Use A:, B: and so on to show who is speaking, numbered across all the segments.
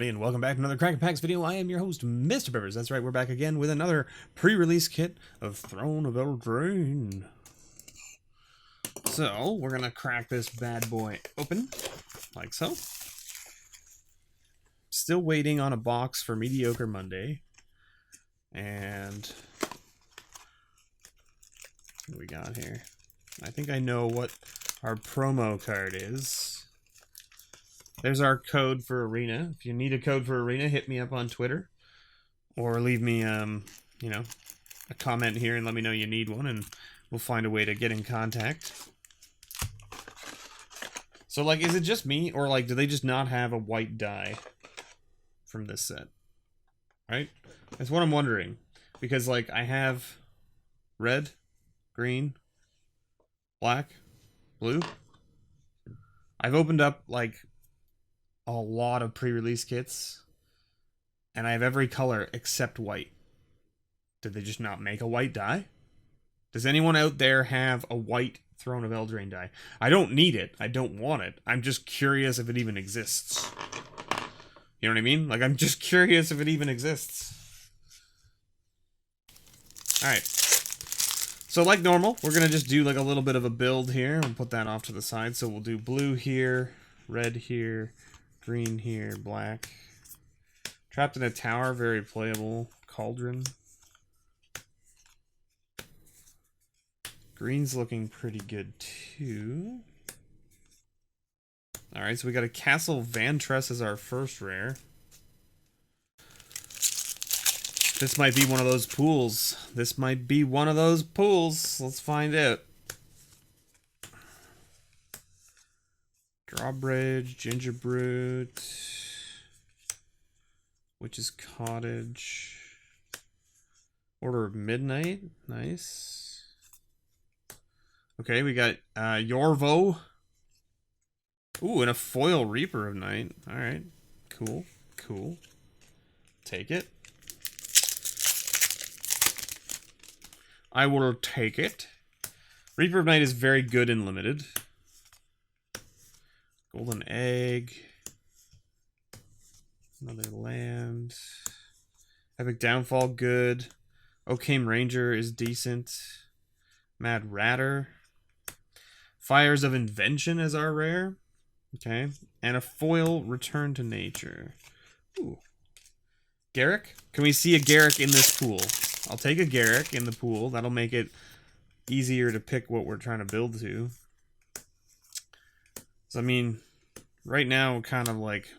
A: everybody, and welcome back to another Crack Packs video. I am your host, MrBevers. That's right, we're back again with another pre-release kit of Throne of Eldraine. So, we're gonna crack this bad boy open, like so. Still waiting on a box for Mediocre Monday. And what we got here? I think I know what our promo card is. There's our code for Arena. If you need a code for Arena, hit me up on Twitter. Or leave me, you know, a comment here and let me know you need one, and we'll find a way to get in contact. So, like, is it just me, or, like, do they just not have a white die from this set? Right? That's what I'm wondering. Because, like, I have red, green, black, blue. I've opened up, like, a lot of pre-release kits, and I have every color except white. Did they just not make a white die? Does anyone out there have a white Throne of Eldraine die? I don't need it. I don't want it. I'm just curious if it even exists. You know what I mean? Like, I'm just curious if it even exists. Alright. So, like normal, we're going to just do, like, a little bit of a build here. We'll put that off to the side. So we'll do blue here, red here, green here, black. Trapped in a Tower, very playable. Cauldron. Green's looking pretty good too. Alright, so we got a Castle Vantress as our first rare. This might be one of those pools. This might be one of those pools. Let's find out. Drawbridge, Gingerbrute, Witch's Cottage, Order of Midnight, nice. Okay, we got Yorvo. Ooh, and a foil Reaper of Night. Alright, cool, cool. Take it. I will take it. Reaper of Night is very good in limited. Golden Egg. Another land. Epic Downfall, good. Oakham Ranger is decent. Mad Ratter. Fires of Invention is our rare. Okay. And a foil Return to Nature. Ooh. Garrick? Can we see a Garrick in this pool? I'll take a Garrick in the pool. That'll make it easier to pick what we're trying to build to. So, I mean, right now, kind of like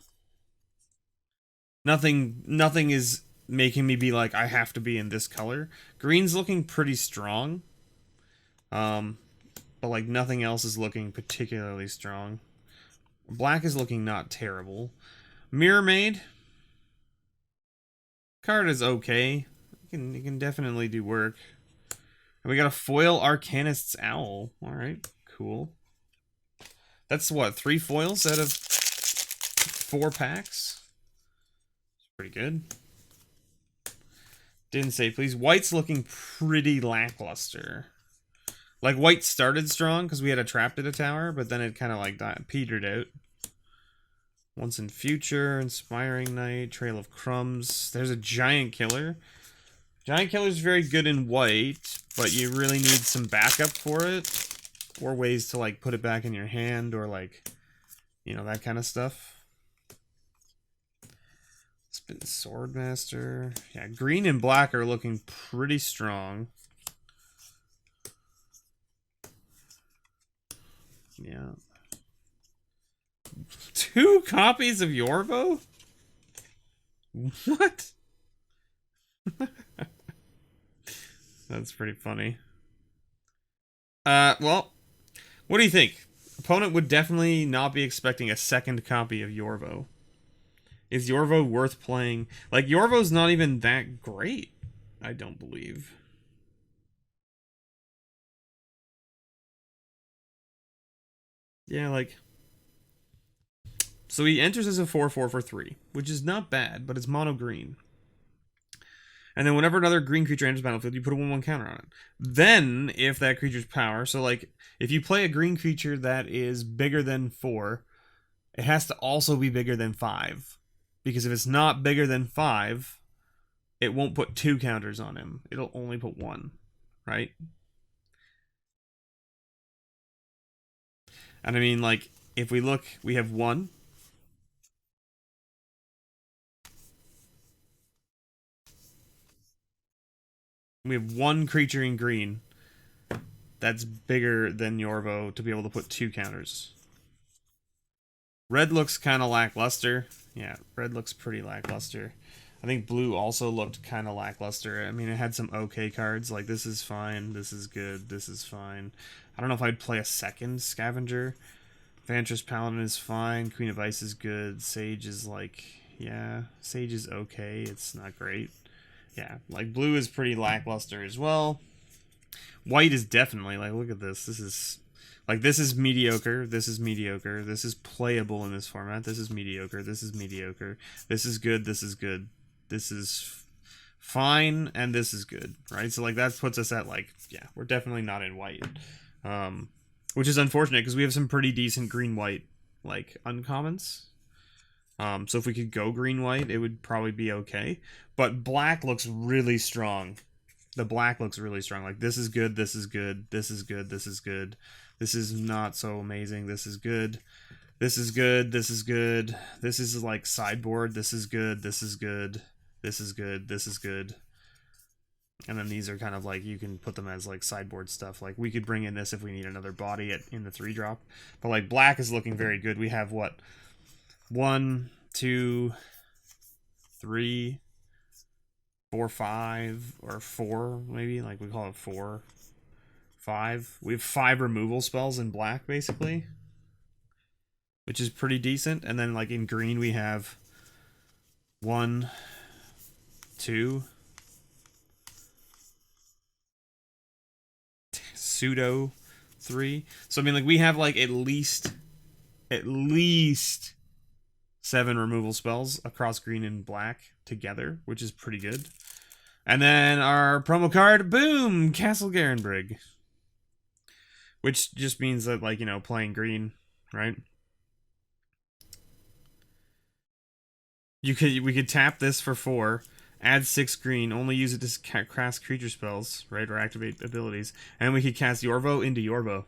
A: nothing is making me be like, I have to be in this color. Green's looking pretty strong. But like nothing else is looking particularly strong. Black is looking not terrible. Mirror Maid. Card is okay. It can definitely do work. And we got a foil Arcanist's Owl. Alright, cool. That's what, 3 foils out of 4 packs? Pretty good. Didn't say, please. White's looking pretty lackluster. Like, white started strong because we had a Trapped at a Tower, but then it kind of like petered out. Once in Future, Inspiring Night, Trail of Crumbs. There's a Giant Killer. Giant Killer's very good in white, but you really need some backup for it. Or ways to, like, put it back in your hand, or, like, you know, that kind of stuff. Spin Swordmaster. Yeah, green and black are looking pretty strong. Yeah. 2 copies of Yorvo? What? That's pretty funny. Well, what do you think? Opponent would definitely not be expecting a second copy of Yorvo. Is Yorvo worth playing? Like, Yorvo's not even that great, I don't believe. Yeah, like... So he enters as a 4/4 for 3, which is not bad, but it's mono green. And then whenever another green creature enters the battlefield, you put a 1/1 counter on it. Then, if that creature's power, so like, if you play a green creature that is bigger than 4, it has to also be bigger than 5. Because if it's not bigger than 5, it won't put 2 counters on him. It'll only put 1, right? And I mean, like, if we look, we have 1. We have 1 creature in green that's bigger than Yorvo to be able to put 2 counters. Red looks kind of lackluster. Yeah, red looks pretty lackluster. I think blue also looked kind of lackluster. I mean, it had some okay cards. Like, this is fine, this is good, this is fine. I don't know if I'd play a second Scavenger. Vantress Paladin is fine. Queen of Ice is good. Sage is like, yeah, Sage is okay. It's not great. Yeah, like, blue is pretty lackluster as well. White is definitely, like, look at this. This is... Like, this is mediocre, this is mediocre, this is playable in this format, this is mediocre, this is mediocre, this is good, this is good, this is fine, and this is good, right? So, like, that puts us at, like, yeah, we're definitely not in white. Which is unfortunate, because we have some pretty decent green-white, like, uncommons. So if we could go green-white, it would probably be okay. But black looks really strong. The black looks really strong. Like, this is good, this is good, this is good, this is good. This is not so amazing. This is good. This is good. This is good. This is like sideboard. This is good. This is good. This is good. This is good. And then these are kind of like, you can put them as like sideboard stuff. Like, we could bring in this if we need another body in the 3-drop. But like, black is looking very good. We have what? 1, 2, 3, 4, 5, or 4 maybe. Like, we call it 4. 5. We have 5 removal spells in black, basically, which is pretty decent. And then, like, in green, we have 1, 2, pseudo 3. So I mean, like, we have like at least 7 removal spells across green and black together, which is pretty good. And then our promo card, boom, Castle Garenbrig. Which just means that, like, you know, playing green, right? We could tap this for 4, add 6 green, only use it to cast creature spells, right, or activate abilities, and we could cast Yorvo into Yorvo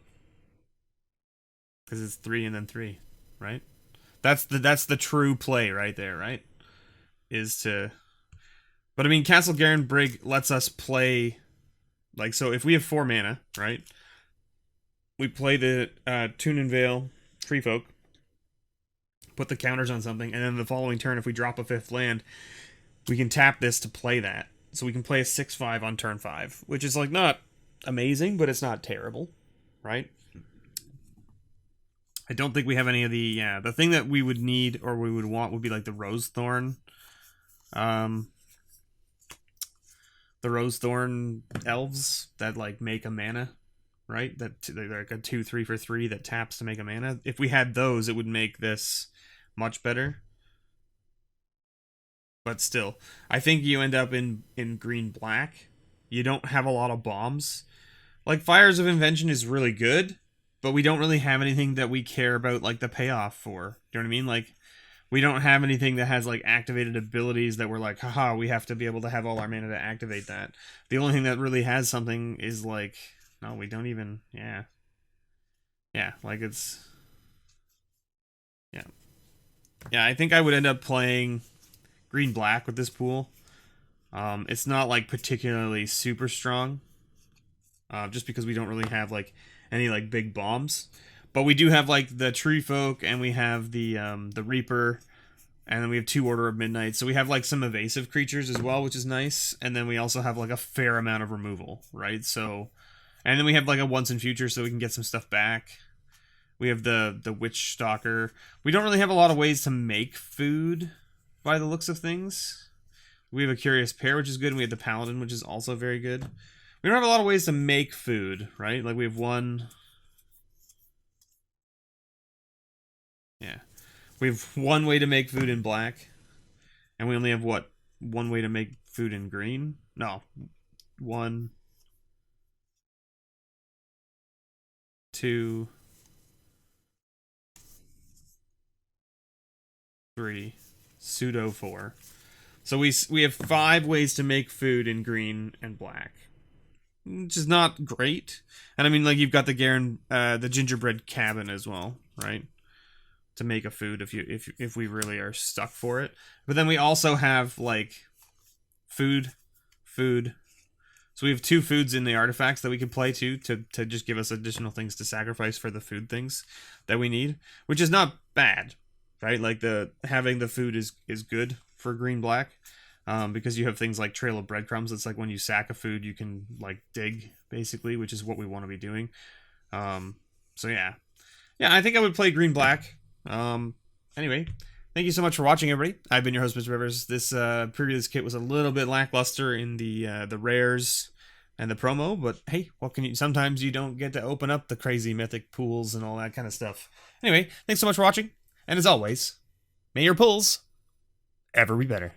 A: because it's 3 and then 3, right? That's the true play right there, right? Is to, but I mean, Castle Garenbrig lets us play, like, so if we have 4 mana, right? We play the Tune and Veil Free Folk, put the counters on something, and then the following turn, if we drop a 5th land, we can tap this to play that. So we can play a 6/5 on turn 5, which is, like, not amazing, but it's not terrible, right? I don't think we have any of the, yeah, the thing that we would need or we would want would be, like, the Rose Thorn. The Rose Thorn elves that, like, make a mana, right? That they're like a 2/3 for 3 that taps to make a mana. If we had those, it would make this much better. But still, I think you end up in green-black. You don't have a lot of bombs. Like, Fires of Invention is really good, but we don't really have anything that we care about, like, the payoff for. Do you know what I mean? Like, we don't have anything that has, like, activated abilities that we're like, haha, we have to be able to have all our mana to activate that. The only thing that really has something is, like, no, we don't even, yeah. Yeah, like, it's, yeah. Yeah, I think I would end up playing green-black with this pool. It's not, like, particularly super strong, just because we don't really have, like, any, like, big bombs. But we do have, like, the Tree Folk, and we have the Reaper, and then we have 2 Order of Midnight. So we have, like, some evasive creatures as well, which is nice. And then we also have, like, a fair amount of removal, right? So, and then we have, like, a Once in Future, so we can get some stuff back. We have the Witch Stalker. We don't really have a lot of ways to make food, by the looks of things. We have a Curious Pair, which is good, and we have the Paladin, which is also very good. We don't have a lot of ways to make food, right? Like, we have one... Yeah. We have one way to make food in black. And we only have, what, one way to make food in green? No. 1, 2, 3. pseudo 4. So we have 5 ways to make food in green and black, which is not great. And I mean, like, you've got the gingerbread cabin as well, right? To make a food if we really are stuck for it. But then we also have like food. So we have 2 foods in the artifacts that we can play to just give us additional things to sacrifice for the food things that we need, which is not bad, right? Like having the food is good for green black, because you have things like Trail of Breadcrumbs. It's like when you sack a food, you can like dig basically, which is what we want to be doing. So yeah, I think I would play green black. Anyway. Thank you so much for watching, everybody. I've been your host, MrBevers. This previous kit was a little bit lackluster in the rares and the promo, but hey, what can you? Sometimes you don't get to open up the crazy mythic pools and all that kind of stuff. Anyway, thanks so much for watching, and as always, may your pulls ever be better.